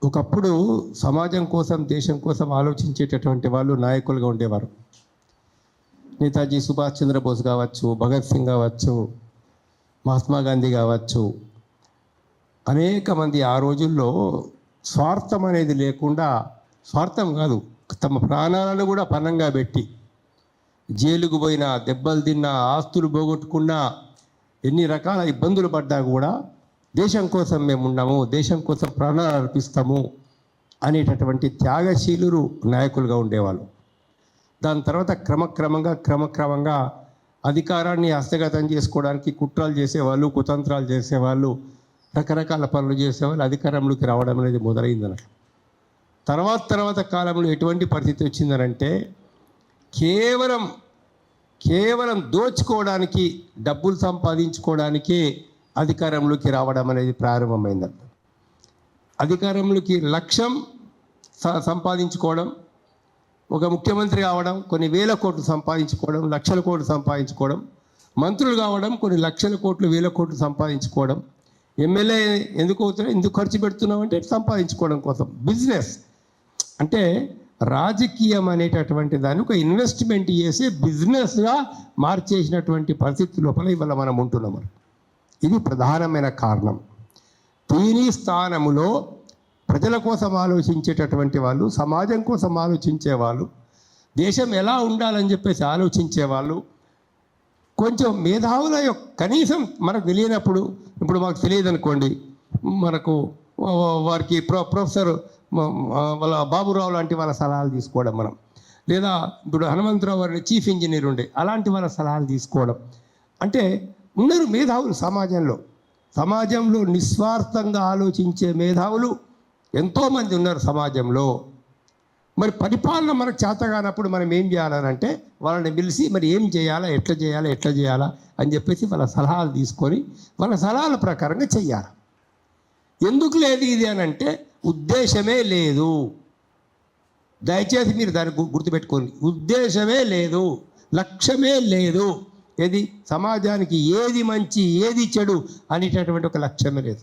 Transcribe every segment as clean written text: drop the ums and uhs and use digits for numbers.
ఒకప్పుడు సమాజం కోసం దేశం కోసం ఆలోచించేటటువంటి వాళ్ళు నాయకులుగా ఉండేవారు. నేతాజీ సుభాష్ చంద్రబోస్ కావచ్చు, భగత్ సింగ్ కావచ్చు, మహాత్మా గాంధీ కావచ్చు, అనేక మంది ఆ రోజుల్లో స్వార్థం అనేది లేకుండా, స్వార్థం కాదు, తమ ప్రాణాలను కూడా పణంగా పెట్టి జైలుకు పోయినా, దెబ్బలు తిన్నా, ఆస్తులు పోగొట్టుకున్నా, ఎన్ని రకాల ఇబ్బందులు పడ్డా కూడా దేశం కోసం మేము ఉన్నాము, దేశం కోసం ప్రాణాలు అర్పిస్తాము అనేటటువంటి త్యాగశీలురు నాయకులుగా ఉండేవాళ్ళు. దాని తర్వాత క్రమక్రమంగా అధికారాన్ని హస్తగతం చేసుకోవడానికి కుట్రలు చేసేవాళ్ళు, కుతంత్రాలు చేసేవాళ్ళు, రకరకాల పనులు చేసేవాళ్ళు అధికారంలోకి రావడం అనేది మొదలైందన్నట్టు. తర్వాత కాలంలో ఎటువంటి పరిస్థితి వచ్చిందనంటే కేవలం దోచుకోవడానికి, డబ్బులు సంపాదించుకోవడానికి అధికారంలోకి రావడం అనేది ప్రారంభమైందంట. అధికారంలోకి లక్ష్యం సంపాదించుకోవడం, ఒక ముఖ్యమంత్రి కావడం, కొన్ని వేల కోట్లు సంపాదించుకోవడం, లక్షల కోట్లు సంపాదించుకోవడం, మంత్రులు కావడం, కొన్ని లక్షల కోట్లు వేల కోట్లు సంపాదించుకోవడం, ఎమ్మెల్యే ఎందుకు అవుతున్నావు, ఎందుకు ఖర్చు పెడుతున్నావు అంటే సంపాదించుకోవడం కోసం. బిజినెస్ అంటే రాజకీయం అనేటటువంటి దాన్ని ఒక ఇన్వెస్ట్మెంట్ చేసి బిజినెస్గా మార్చేసినటువంటి పరిస్థితి లోపల ఇవాళ మనం ఉంటున్నాం. ఇది ప్రధానమైన కారణం. దీని స్థానములో ప్రజల కోసం ఆలోచించేటటువంటి వాళ్ళు, సమాజం కోసం ఆలోచించేవాళ్ళు, దేశం ఎలా ఉండాలని చెప్పేసి ఆలోచించేవాళ్ళు, కొంచెం మేధావుల కనీసం మనకు తెలియనప్పుడు, ఇప్పుడు మాకు తెలియదు అనుకోండి, మనకు వారికి ప్రొఫెసర్ వాళ్ళ బాబురావు లాంటి వాళ్ళ సలహాలు తీసుకోవడం మనం, లేదా ఇప్పుడు హనుమంతరావు వారిని చీఫ్ ఇంజనీర్ ఉండే అలాంటి వాళ్ళ సలహాలు తీసుకోవడం. అంటే ఉన్నారు మేధావులు సమాజంలో నిస్వార్థంగా ఆలోచించే మేధావులు ఎంతోమంది ఉన్నారు సమాజంలో. మరి పరిపాలన మనకు చేతగానప్పుడు మనం ఏం చేయాలనంటే వాళ్ళని పిలిచి మరి ఏం చేయాలా, ఎట్లా చేయాలా అని చెప్పేసి వాళ్ళ సలహాలు తీసుకొని వాళ్ళ సలహాల ప్రకారంగా చెయ్యాలి. ఎందుకు లేదు ఇది అని అంటే ఉద్దేశమే లేదు. దయచేసి మీరు దాన్ని గుర్తుపెట్టుకోండి. ఉద్దేశమే లేదు, లక్ష్యమే లేదు. ఏది సమాజానికి ఏది మంచి ఏది చెడు అనేటటువంటి ఒక లక్ష్యమే లేదు.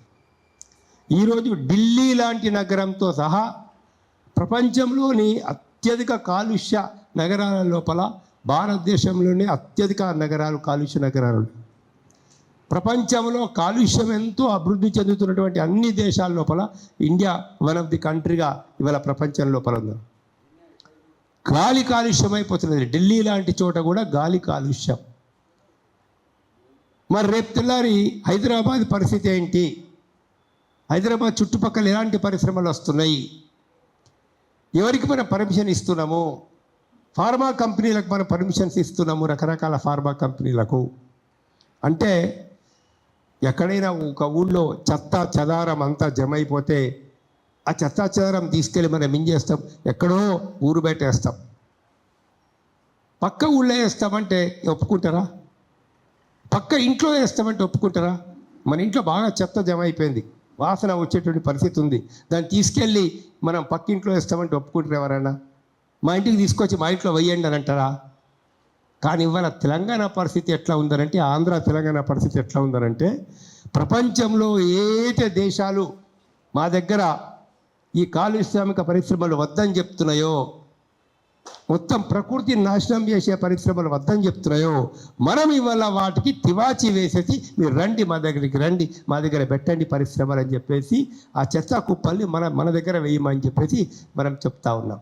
ఈరోజు ఢిల్లీ లాంటి నగరంతో సహా ప్రపంచంలోని అత్యధిక కాలుష్య నగరాల లోపల భారతదేశంలోనే అత్యధిక నగరాలు కాలుష్య నగరాలు. ప్రపంచంలో కాలుష్యం ఎంతో అభివృద్ధి చెందుతున్నటువంటి అన్ని దేశాల లోపల ఇండియా వన్ ఆఫ్ ది కంట్రీగా ఇవాళ ప్రపంచం లోపల ఉంది. గాలి కాలుష్యం అయిపోతున్నది. ఢిల్లీ లాంటి చోట కూడా గాలి కాలుష్యం. మరి రేపు తెల్లారి హైదరాబాద్ పరిస్థితి ఏంటి? హైదరాబాద్ చుట్టుపక్కల ఎలాంటి పరిశ్రమలు వస్తున్నాయి? ఎవరికి మనం పర్మిషన్ ఇస్తున్నాము? ఫార్మా కంపెనీలకు మనం పర్మిషన్స్ ఇస్తున్నాము, రకరకాల ఫార్మా కంపెనీలకు. అంటే ఎక్కడైనా ఒక ఊళ్ళో చెత్త చెదారం అంతా జమ అయిపోతే ఆ చెత్త చెదారం తీసుకెళ్ళి మనం ఏం చేస్తాం? ఎక్కడో ఊరు బయట వేస్తాం. పక్క ఊళ్ళో వేస్తామంటే ఒప్పుకుంటారా? పక్క ఇంట్లో వేస్తామంటే ఒప్పుకుంటారా? మన ఇంట్లో బాగా చెత్త జమ అయిపోయింది, వాసన వచ్చేటువంటి పరిస్థితి ఉంది, దాన్ని తీసుకెళ్ళి మనం పక్క ఇంట్లో వేస్తామంటే ఒప్పుకుంటారు ఎవరైనా? మా ఇంటికి తీసుకొచ్చి మా ఇంట్లో వెయ్యండి అని అంటారా? కానీ ఇవాళ తెలంగాణ పరిస్థితి ఎట్లా ఉందనంటే, ఆంధ్ర తెలంగాణ పరిస్థితి ఎట్లా ఉందనంటే, ప్రపంచంలో ఏటే దేశాలు మా దగ్గర ఈ కాలుష్యామిక పరిశ్రమలు వద్దని చెప్తున్నాయో, మొత్తం ప్రకృతిని నాశనం చేసే పరిశ్రమలు వద్దని చెప్తున్నాయో, మనం ఇవాళ వాటికి తివాచి వేసేసి మీరు రండి, మా దగ్గరికి రండి, మా దగ్గర పెట్టండి పరిశ్రమలు అని చెప్పేసి ఆ చెత్త కుప్పల్ని మన దగ్గర వేయమని చెప్పేసి మనం చెప్తా ఉన్నాం.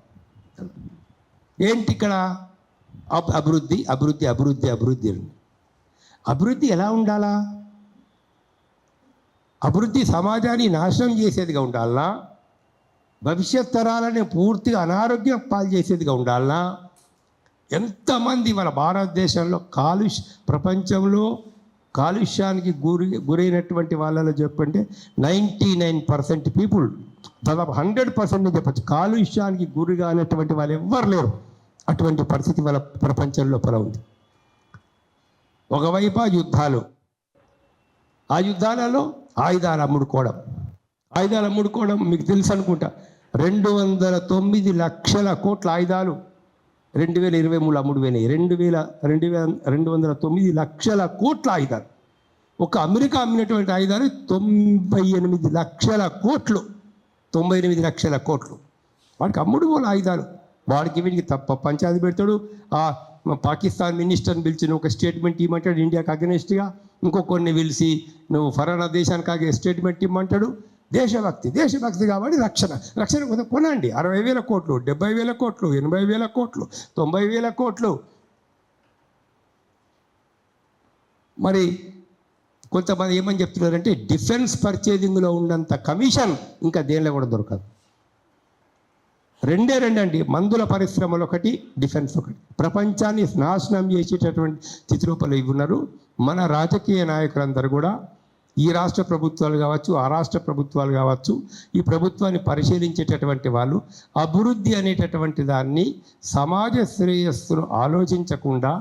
ఏంటి ఇక్కడ? అభివృద్ధి అభివృద్ధి అభివృద్ధి అభివృద్ధి. అభివృద్ధి ఎలా ఉండాలా? అభివృద్ధి సమాజాన్ని నాశనం చేసేదిగా ఉండాలనా? భవిష్యత్ తరాలని పూర్తిగా అనారోగ్యం పాలు చేసేదిగా ఉండాలనా? ఎంతమంది మన భారతదేశంలో ప్రపంచంలో కాలుష్యానికి గురైనటువంటి వాళ్ళలో చెప్పంటే 99% పీపుల్, దాదాపు 100% చెప్పచ్చు, కాలుష్యానికి గురిగా అనేటువంటి వాళ్ళు ఎవ్వరు లేరు. అటువంటి పరిస్థితి వాళ్ళ ప్రపంచం లోపల ఉంది. ఒకవైపు ఆ యుద్ధాలలో ఆయుధాలు అమ్ముడుకోవడం మీకు తెలుసు అనుకుంటా. 209 లక్షల కోట్ల ఆయుధాలు 2023 అమ్ముడుపోయినాయి. 209 లక్షల కోట్ల ఆయుధాలు. ఒక అమెరికా అమ్మినటువంటి ఆయుధాలు 98 లక్షల కోట్లు. 98 లక్షల కోట్లు. వాడికి అమ్ముడు పోల ఆయుధాలు. వాడికి వీడికి తప్ప పంచాయతీ పెడతాడు. పాకిస్తాన్ మినిస్టర్ని పిలిచి నువ్వు ఒక స్టేట్మెంట్ ఇవ్వమంటాడు ఇండియాకి అగెనిస్ట్గా. ఇంకొకరిని పిలిచి నువ్వు ఫలానా దేశానికి స్టేట్మెంట్ ఇవ్వమంటాడు. దేశభక్తి కాబట్టి రక్షణ కొనండి. 60,000 కోట్లు, 70,000 కోట్లు, 80,000 కోట్లు, 90,000 కోట్లు. మరి కొంతమంది ఏమని చెప్తున్నారంటే డిఫెన్స్ పర్చేజింగ్లో ఉన్నంత కమిషన్ ఇంకా దేనిలో కూడా దొరకదు. రెండే అండి, మందుల పరిశ్రమలు ఒకటి, డిఫెన్స్ ఒకటి. ప్రపంచాన్ని నాశనం చేసేటటువంటి స్థితిరూపంలో ఇవి ఉన్నారు. మన రాజకీయ నాయకులందరూ కూడా ఈ రాష్ట్ర ప్రభుత్వాలు కావచ్చు, ఆ రాష్ట్ర ప్రభుత్వాలు కావచ్చు, ఈ ప్రభుత్వాన్ని పరిశీలించేటటువంటి వాళ్ళు అభివృద్ధి అనేటటువంటి దాన్ని సమాజ శ్రేయస్సును ఆలోచించకుండా,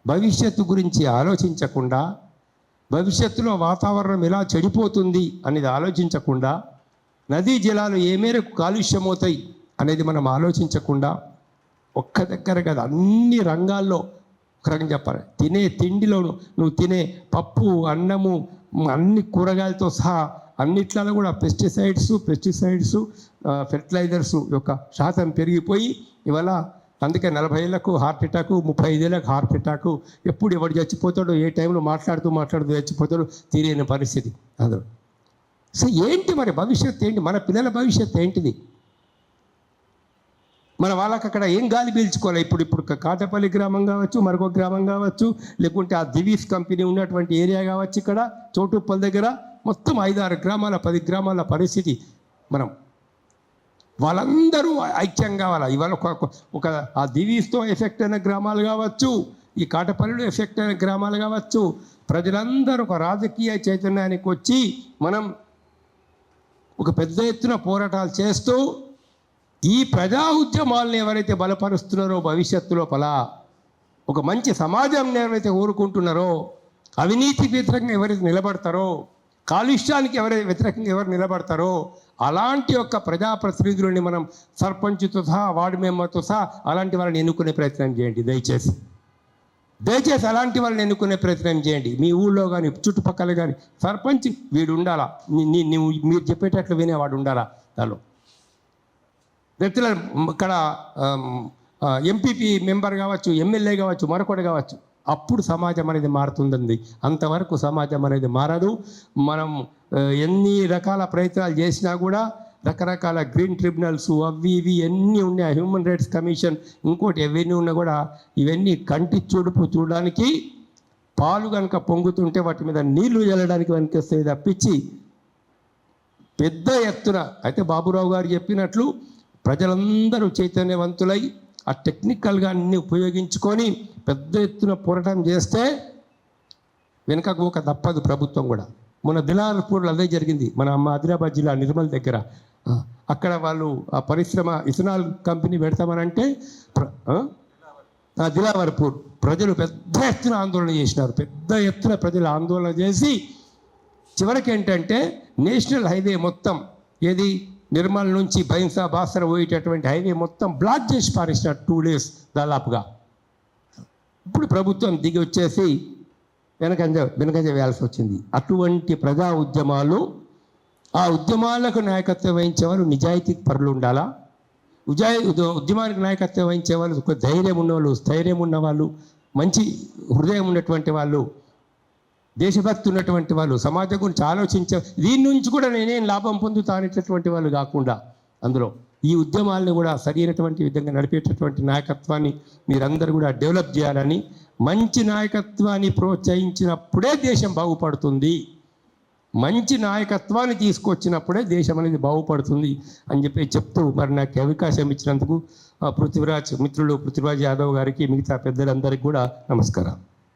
భవిష్యత్తు గురించి ఆలోచించకుండా, భవిష్యత్తులో వాతావరణం ఎలా చెడిపోతుంది అనేది ఆలోచించకుండా, నదీ జలాలు ఏ మేరకు కాలుష్యమవుతాయి అనేది మనం ఆలోచించకుండా, ఒక్క దగ్గర కదా అన్ని రంగాల్లో ఒక రకంగా చెప్పాలి, తినే తిండిలో నువ్వు తినే పప్పు, అన్నము, అన్ని కూరగాయలతో సహా అన్నిట్లలో కూడా పెస్టిసైడ్స్ ఫెర్టిలైజర్స్ యొక్క శాతం పెరిగిపోయి ఇవాళ అందుకే 40 ఏళ్లకు హార్ట్ అటాకు, 35 ఏళ్ళకు హార్ట్ అటాకు, ఎప్పుడు ఎవడు చచ్చిపోతాడో, ఏ టైంలో మాట్లాడుతూ చచ్చిపోతాడో తెలియని పరిస్థితి అందులో. సో ఏంటి మరి భవిష్యత్తు ఏంటి? మన పిల్లల భవిష్యత్తు ఏంటిది? మన వాళ్ళకి అక్కడ ఏం గాలి పీల్చుకోవాలి? ఇప్పుడు కాటపల్లి గ్రామం కావచ్చు, మరొక గ్రామం కావచ్చు, లేకుంటే ఆ దివీస్ కంపెనీ ఉన్నటువంటి ఏరియా కావచ్చు, ఇక్కడ చోటుప్పల్ దగ్గర మొత్తం 5-6 గ్రామాల 10 గ్రామాల పరిస్థితి. మనం వాళ్ళందరూ ఐక్యం కావాలి. ఇవాళ ఒక ఆ దివీస్తో ఎఫెక్ట్ అయిన గ్రామాలు కావచ్చు, ఈ కాటపల్లిలో ఎఫెక్ట్ అయిన గ్రామాలు కావచ్చు, ప్రజలందరూ ఒక రాజకీయ చైతన్యానికి వచ్చి మనం ఒక పెద్ద ఎత్తున పోరాటాలు చేస్తూ ఈ ప్రజా ఉద్యమాలను ఎవరైతే బలపరుస్తున్నారో, భవిష్యత్తు లోపల ఒక మంచి సమాజం ఎవరైతే కోరుకుంటున్నారో, అవినీతికి వ్యతిరేకంగా ఎవరైతే నిలబడతారో, కాలుష్యానికి ఎవరైతే వ్యతిరేకంగా ఎవరు నిలబడతారో అలాంటి యొక్క ప్రజాప్రతినిధులని మనం సర్పంచ్తో సహా, వార్డు మెంబర్తో సహా అలాంటి వాళ్ళని ఎన్నుకునే ప్రయత్నం చేయండి. దయచేసి అలాంటి వాళ్ళని ఎన్నుకునే ప్రయత్నం చేయండి. మీ ఊళ్ళో కానీ చుట్టుపక్కల కానీ సర్పంచ్ వీడు ఉండాలా, మీరు చెప్పేటట్లు వినేవాడు ఉండాలా. దానిలో వ్యక్తుల ఇక్కడ ఎంపీపీ మెంబర్ కావచ్చు, ఎమ్మెల్యే కావచ్చు, మరొకటి కావచ్చు, అప్పుడు సమాజం అనేది మారుతుందండి. అంతవరకు సమాజం అనేది మారదు. మనం ఎన్ని రకాల ప్రయత్నాలు చేసినా కూడా రకరకాల గ్రీన్ ట్రిబ్యునల్స్ అవి ఇవి ఎన్ని ఉన్నాయి, హ్యూమన్ రైట్స్ కమిషన్, ఇంకోటి ఎవన్నీ ఉన్నా కూడా ఇవన్నీ కంటి చూడడానికి పాలు కనుక పొంగుతుంటే వాటి మీద నీళ్లు చల్లడానికి వస్తే తప్పించి పెద్ద ఎత్తున అయితే బాబురావు గారు చెప్పినట్లు ప్రజలందరూ చైతన్యవంతులై ఆ టెక్నికల్గా అన్ని ఉపయోగించుకొని పెద్ద ఎత్తున పోరాటం చేస్తే వెనుకకు ఒక తప్పదు ప్రభుత్వం కూడా. మన దిలావర్పూర్లో అదే జరిగింది. మన ఆదిలాబాద్ జిల్లా నిర్మల్ దగ్గర అక్కడ వాళ్ళు ఆ పరిశ్రమ ఇథనాల్ కంపెనీ పెడతామనంటే దిలావర్పూర్ ప్రజలు పెద్ద ఎత్తున ఆందోళన చేసినారు. పెద్ద ఎత్తున ప్రజలు ఆందోళన చేసి చివరికి ఏంటంటే నేషనల్ హైవే మొత్తం ఏది నిర్మల్ నుంచి బైన్సా బాసర పోయేటటువంటి హైవే మొత్తం బ్లాక్ చేసి పారేసినారు 2 days దాదాపుగా. ఇప్పుడు ప్రభుత్వం దిగి వచ్చేసి వెనకంజ వేయాల్సి వచ్చింది. అటువంటి ప్రజా ఉద్యమాలు, ఆ ఉద్యమాలకు నాయకత్వం వహించేవాళ్ళు నిజాయితీ పరులు ఉండాలా. ఉద్యమానికి నాయకత్వం వహించేవాళ్ళు ఒక ధైర్యం ఉన్నవాళ్ళు, స్థైర్యం ఉన్నవాళ్ళు, మంచి హృదయం ఉన్నటువంటి వాళ్ళు, దేశభక్తి ఉన్నటువంటి వాళ్ళు, సమాజం గురించి ఆలోచించే, దీని నుంచి కూడా నేనేం లాభం పొందుతా అనేటటువంటి వాళ్ళు కాకుండా అందులో ఈ ఉద్యమాలను కూడా సరైనటువంటి విధంగా నడిపేటటువంటి నాయకత్వాన్ని మీరందరూ కూడా డెవలప్ చేయాలని, మంచి నాయకత్వాన్ని ప్రోత్సహించినప్పుడే దేశం బాగుపడుతుంది, మంచి నాయకత్వాన్ని తీసుకొచ్చినప్పుడే దేశం అనేది బాగుపడుతుంది అని చెప్తూ మరి నాకు అవకాశం ఇచ్చినందుకు పృథ్వీరాజ్ యాదవ్ గారికి, మిగతా పెద్దలందరికీ కూడా నమస్కారం.